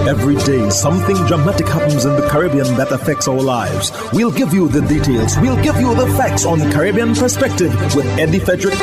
Every day, something dramatic happens in the Caribbean that affects our lives. We'll give you the details. We'll give you the facts on Caribbean Perspective with Eddie Frederick.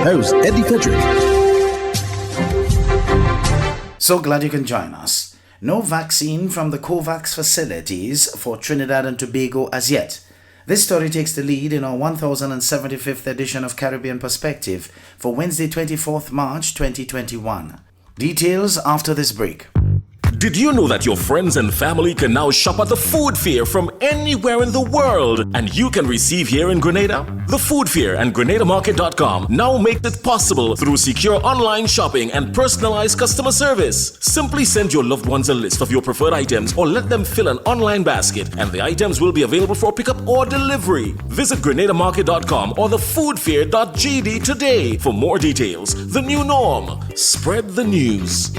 Host Eddie Frederick. So glad you can join us. No vaccine from the COVAX facilities for Trinidad and Tobago as yet. This story takes the lead in our 1075th edition of Caribbean Perspective for Wednesday, 24th March 2021. Details after this break. Did you know that your friends and family can now shop at the Food Fair from anywhere in the world, and you can receive here in Grenada? The Food Fair and GrenadaMarket.com now make it possible through secure online shopping and personalized customer service. Simply send your loved ones a list of your preferred items or let them fill an online basket, and the items will be available for pickup or delivery. Visit GrenadaMarket.com or thefoodfair.gd today for more details. The new norm. Spread the news.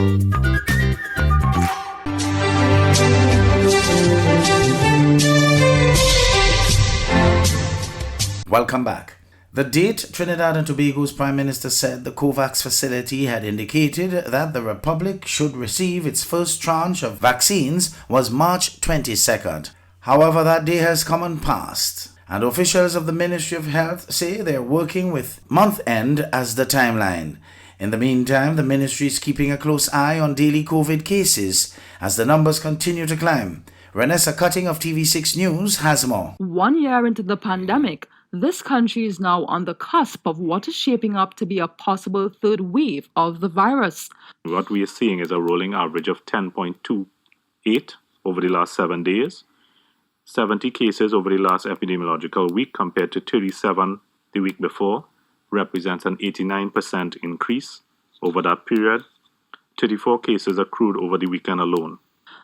Welcome back. The date Trinidad and Tobago's Prime Minister said the COVAX facility had indicated that the Republic should receive its first tranche of vaccines was March 22nd. However, that day has come and passed, and officials of the Ministry of Health say they're working with month end as the timeline. In the meantime, the ministry is keeping a close eye on daily COVID cases as the numbers continue to climb. Renessa Cutting of TV6 News has more. 1 year into the pandemic, this country is now on the cusp of what is shaping up to be a possible third wave of the virus. What we are seeing is a rolling average of 10.28 over the last 7 days. 70 cases over the last epidemiological week compared to 37 the week before. Represents an 89% increase over that period. 34 cases accrued over the weekend alone.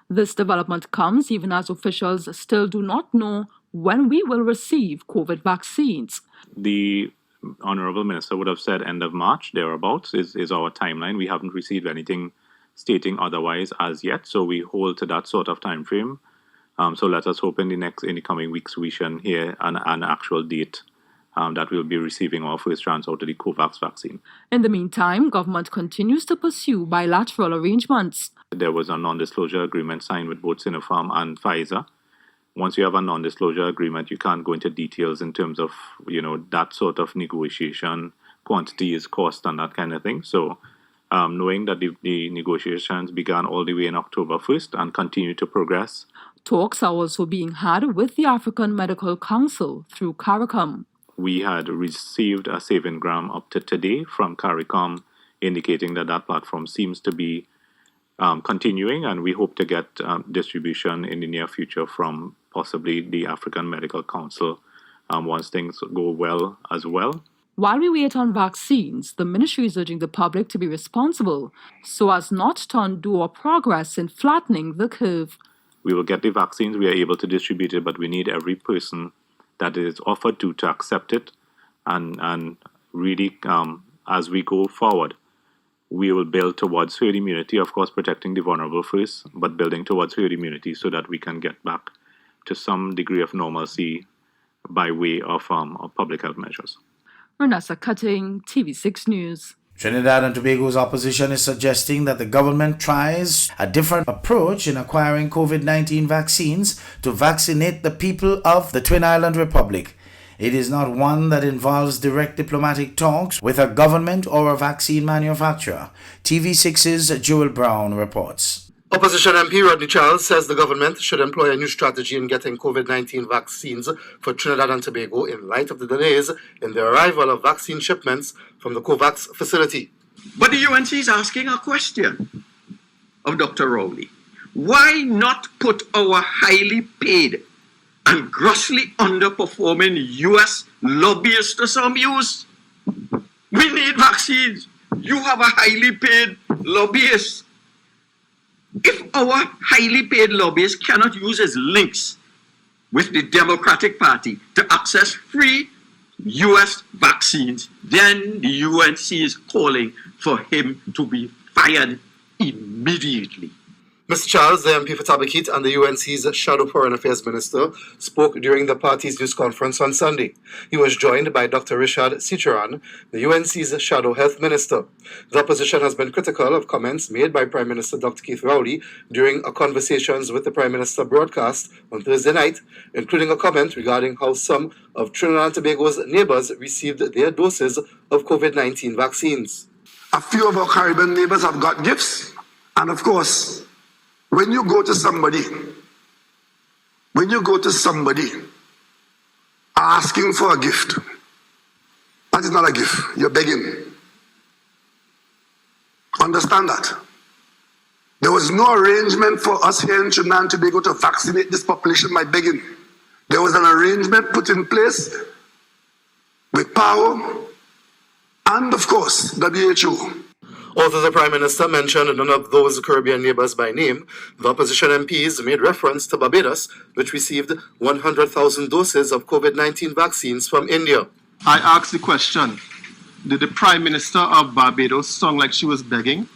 This development comes even as officials still do not know when we will receive COVID vaccines. The Honorable Minister would have said end of March, thereabouts, is our timeline. We haven't received anything stating otherwise as yet, so we hold to that sort of time frame. So let us hope in the coming weeks we shall hear an actual date that we'll be receiving our first tranche out of the COVAX vaccine. In the meantime, government continues to pursue bilateral arrangements. There was a non-disclosure agreement signed with both Sinopharm and Pfizer. Once you have a non-disclosure agreement, you can't go into details in terms of, that sort of negotiation, quantities, cost, and that kind of thing. So knowing that the negotiations began all the way in October 1st and continue to progress. Talks are also being had with the African Medical Council through CARICOM. We had received a saving gram up to today from CARICOM indicating that platform seems to be continuing, and we hope to get distribution in the near future from possibly the African Medical Council once things go well as well. While we wait on vaccines, the ministry is urging the public to be responsible so as not to undo our progress in flattening the curve. We will get the vaccines, we are able to distribute it, but we need every person that is offered to accept it, and really as we go forward, we will build towards herd immunity, of course protecting the vulnerable first, but building towards herd immunity so that we can get back to some degree of normalcy by way of public health measures. Renessa Cutting, TV6 News. Trinidad and Tobago's opposition is suggesting that the government tries a different approach in acquiring COVID-19 vaccines to vaccinate the people of the Twin Island Republic. It is not one that involves direct diplomatic talks with a government or a vaccine manufacturer. TV6's Joel Brown reports. Opposition MP Rodney Charles says the government should employ a new strategy in getting COVID-19 vaccines for Trinidad and Tobago in light of the delays in the arrival of vaccine shipments from the COVAX facility. But the UNC is asking a question of Dr. Rowley. Why not put our highly paid and grossly underperforming U.S. lobbyists to some use? We need vaccines. You have a highly paid lobbyist. If our highly paid lobbyists cannot use his links with the Democratic Party to access free U.S. vaccines, then the UNC is calling for him to be fired immediately. Mr. Charles, the MP for Tabakit and the UNC's Shadow Foreign Affairs Minister, spoke during the party's news conference on Sunday. He was joined by Dr. Richard Sicharan, the UNC's Shadow Health Minister. The opposition has been critical of comments made by Prime Minister Dr. Keith Rowley during a Conversations with the Prime Minister broadcast on Thursday night, including a comment regarding how some of Trinidad and Tobago's neighbors received their doses of COVID-19 vaccines. A few of our Caribbean neighbors have got gifts, and of course, when you go to somebody asking for a gift, that is not a gift, you're begging. Understand that. There was no arrangement for us here in Trinidad and Tobago to vaccinate this population by begging. There was an arrangement put in place with power and, of course, WHO. Although the Prime Minister mentioned none of those Caribbean neighbors by name, the opposition MPs made reference to Barbados, which received 100,000 doses of COVID-19 vaccines from India. I asked the question, did the Prime Minister of Barbados sound like she was begging?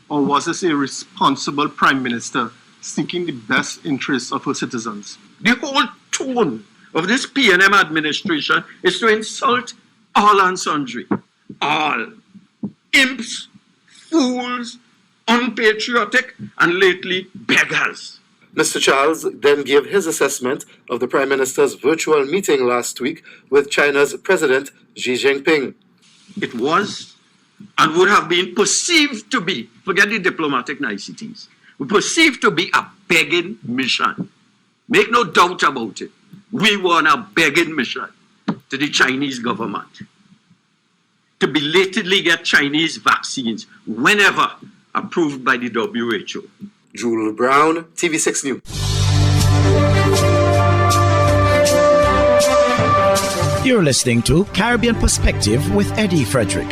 Or was this a responsible Prime Minister seeking the best interests of her citizens? The whole tone of this PNM administration is to insult all and sundry. All. Imps, fools, unpatriotic, and lately beggars. Mr. Charles then gave his assessment of the Prime Minister's virtual meeting last week with China's President Xi Jinping. It was and would have been perceived to be, forget the diplomatic niceties, perceived to be a begging mission. Make no doubt about it. We were on a begging mission to the Chinese government to belatedly get Chinese vaccines whenever approved by the WHO. Jewel Brown, TV6 News. You're listening to Caribbean Perspective with Eddie Frederick.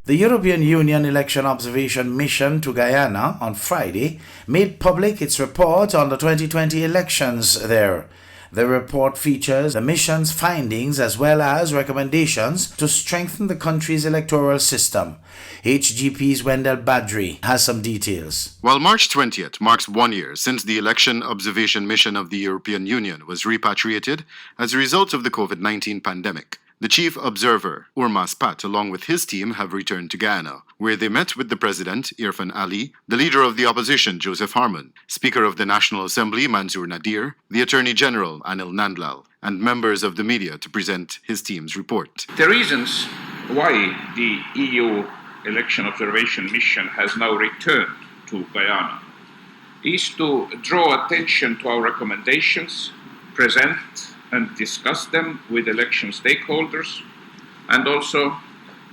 The European Union Election Observation Mission to Guyana on Friday made public its report on the 2020 elections there. The report features the mission's findings as well as recommendations to strengthen the country's electoral system. HGP's Wendell Badri has some details. While March 20th marks 1 year since the Election Observation Mission of the European Union was repatriated as a result of the COVID-19 pandemic, the chief observer, Urmas Pat, along with his team, have returned to Guyana, where they met with the President, Irfan Ali, the leader of the opposition, Joseph Harmon, Speaker of the National Assembly, Mansour Nadir, the Attorney General, Anil Nandlal, and members of the media to present his team's report. The reasons why the EU Election Observation Mission has now returned to Guyana is to draw attention to our recommendations, present and discuss them with election stakeholders, and also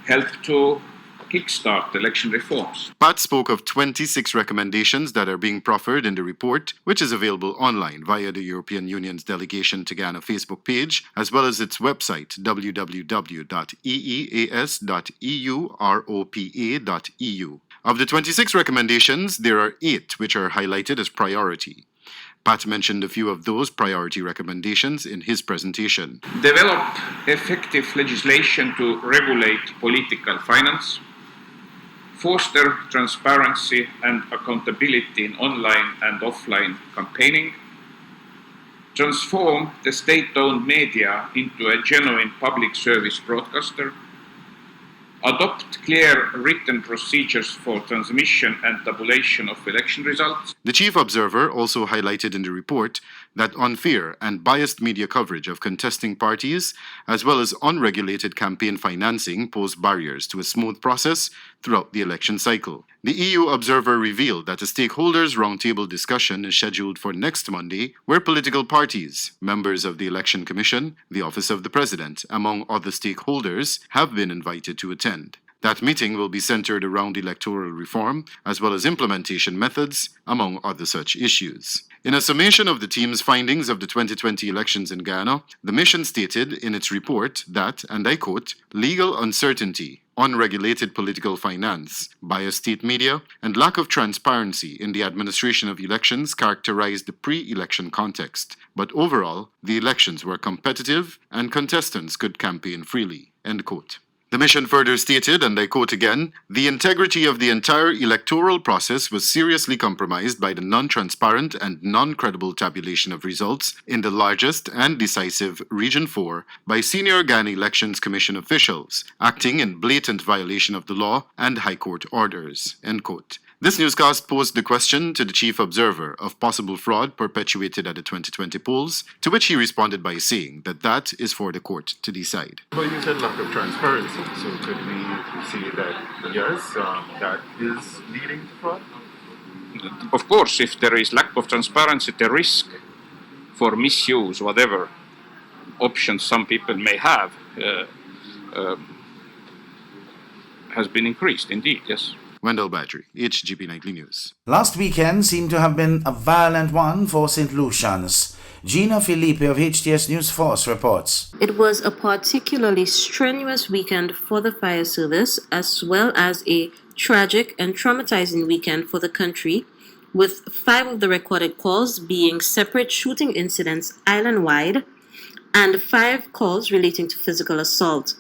help to kickstart election reforms. Pat spoke of 26 recommendations that are being proffered in the report, which is available online via the European Union's Delegation to Ghana Facebook page, as well as its website, www.eeas.europa.eu. Of the 26 recommendations, there are 8 which are highlighted as priority. Pat mentioned a few of those priority recommendations in his presentation. Develop effective legislation to regulate political finance, foster transparency and accountability in online and offline campaigning, transform the state-owned media into a genuine public service broadcaster, adopt clear written procedures for transmission and tabulation of election results. The chief observer also highlighted in the report that unfair and biased media coverage of contesting parties, as well as unregulated campaign financing, pose barriers to a smooth process throughout the election cycle. The EU observer revealed that a stakeholders' roundtable discussion is scheduled for next Monday, where political parties, members of the Election Commission, the Office of the President, among other stakeholders, have been invited to attend. That meeting will be centered around electoral reform, as well as implementation methods, among other such issues. In a summation of the team's findings of the 2020 elections in Guyana, the mission stated in its report that, and I quote, legal uncertainty, unregulated political finance, biased state media, and lack of transparency in the administration of elections characterized the pre-election context. But overall, the elections were competitive and contestants could campaign freely. End quote. The mission further stated, and I quote again, "The integrity of the entire electoral process was seriously compromised by the non-transparent and non-credible tabulation of results in the largest and decisive Region 4 by senior Ghana Elections Commission officials, acting in blatant violation of the law and High Court orders." End quote. This newscast posed the question to the chief observer of possible fraud perpetuated at the 2020 polls, to which he responded by saying that is for the court to decide. But you said lack of transparency, so could we say that yes, that is leading to fraud? Of course, if there is lack of transparency, the risk for misuse, whatever options some people may have, has been increased, indeed, yes. Wendell Badgery, HGP Nightly News. Last weekend seemed to have been a violent one for St. Lucians. Gina Felipe of HTS News Force reports. It was a particularly strenuous weekend for the fire service, as well as a tragic and traumatizing weekend for the country, with 5 of the recorded calls being separate shooting incidents island-wide and 5 calls relating to physical assault.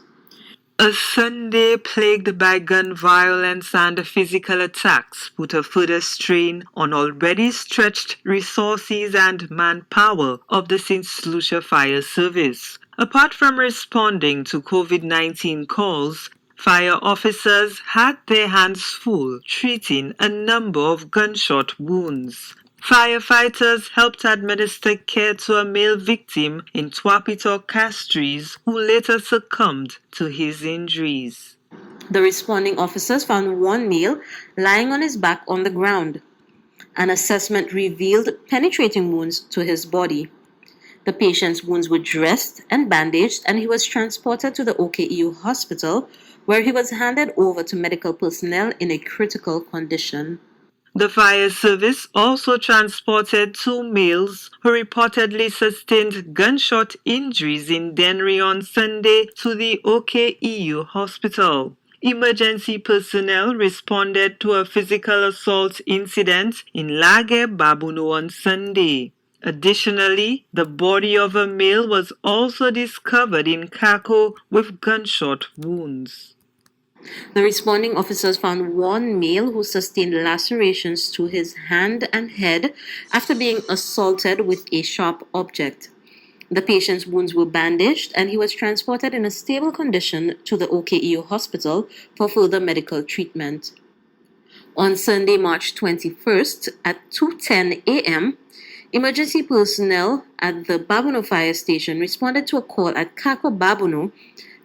A Sunday plagued by gun violence and physical attacks put a further strain on already stretched resources and manpower of the St. Lucia Fire Service. Apart from responding to COVID-19 calls, fire officers had their hands full treating a number of gunshot wounds. Firefighters helped administer care to a male victim in Tuapito Castries who later succumbed to his injuries. The responding officers found one male lying on his back on the ground. An assessment revealed penetrating wounds to his body. The patient's wounds were dressed and bandaged, and he was transported to the OKEU hospital, where he was handed over to medical personnel in a critical condition. The fire service also transported 2 males who reportedly sustained gunshot injuries in Dennery on Sunday to the OKEU hospital. Emergency personnel responded to a physical assault incident in Lage Babuno on Sunday. Additionally, the body of a male was also discovered in Kako with gunshot wounds. The responding officers found one male who sustained lacerations to his hand and head after being assaulted with a sharp object. The patient's wounds were bandaged, and he was transported in a stable condition to the OKEU hospital for further medical treatment. On Sunday, March 21st at 2:10 a.m., emergency personnel at the Babuno fire station responded to a call at Kako Babuno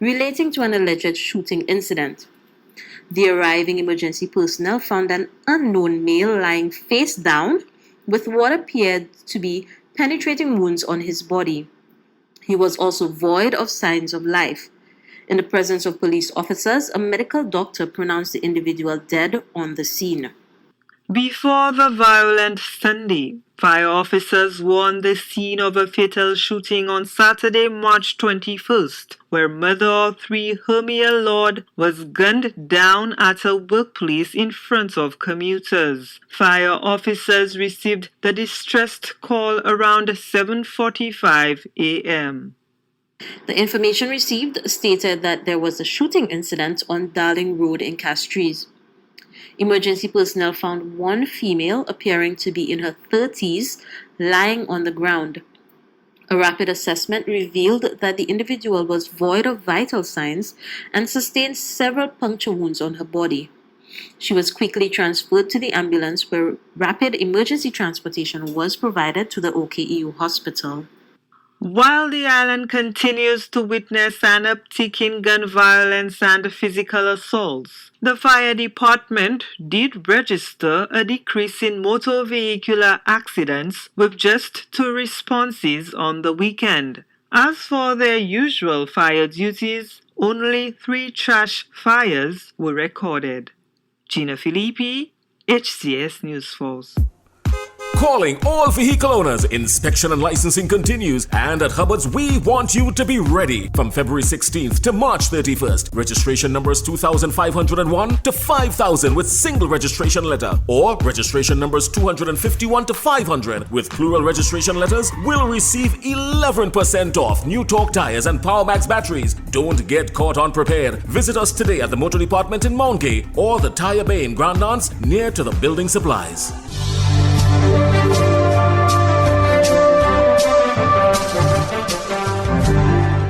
relating to an alleged shooting incident. The arriving emergency personnel found an unknown male lying face down with what appeared to be penetrating wounds on his body. He was also void of signs of life. In the presence of police officers, a medical doctor pronounced the individual dead on the scene. Before the violent Sunday, fire officers were on the scene of a fatal shooting on Saturday, March 21st, where mother of 3 Hermia Lord was gunned down at a workplace in front of commuters. Fire officers received the distressed call around 7:45 a.m. The information received stated that there was a shooting incident on Darling Road in Castries. Emergency personnel found one female appearing to be in her 30s lying on the ground. A rapid assessment revealed that the individual was void of vital signs and sustained several puncture wounds on her body. She was quickly transferred to the ambulance, where rapid emergency transportation was provided to the OKEU hospital. While the island continues to witness an uptick in gun violence and physical assaults, the fire department did register a decrease in motor vehicular accidents with just 2 responses on the weekend. As for their usual fire duties, only 3 trash fires were recorded. Gina Felipe, HCS News Force. Calling all vehicle owners, inspection and licensing continues, and at Hubbard's we want you to be ready. From February 16th to March 31st, registration numbers 2,501 to 5,000 with single registration letter, or registration numbers 251 to 500 with plural registration letters will receive 11% off new torque tires and PowerMax batteries. Don't get caught unprepared. Visit us today at the Motor Department in Mountgay or the Tire Bay in Grand Anse near to the building supplies.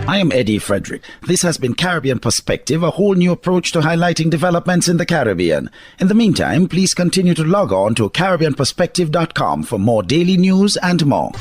I am Eddie Frederick. This has been Caribbean Perspective, a whole new approach to highlighting developments in the Caribbean. In the meantime, please continue to log on to CaribbeanPerspective.com for more daily news and more.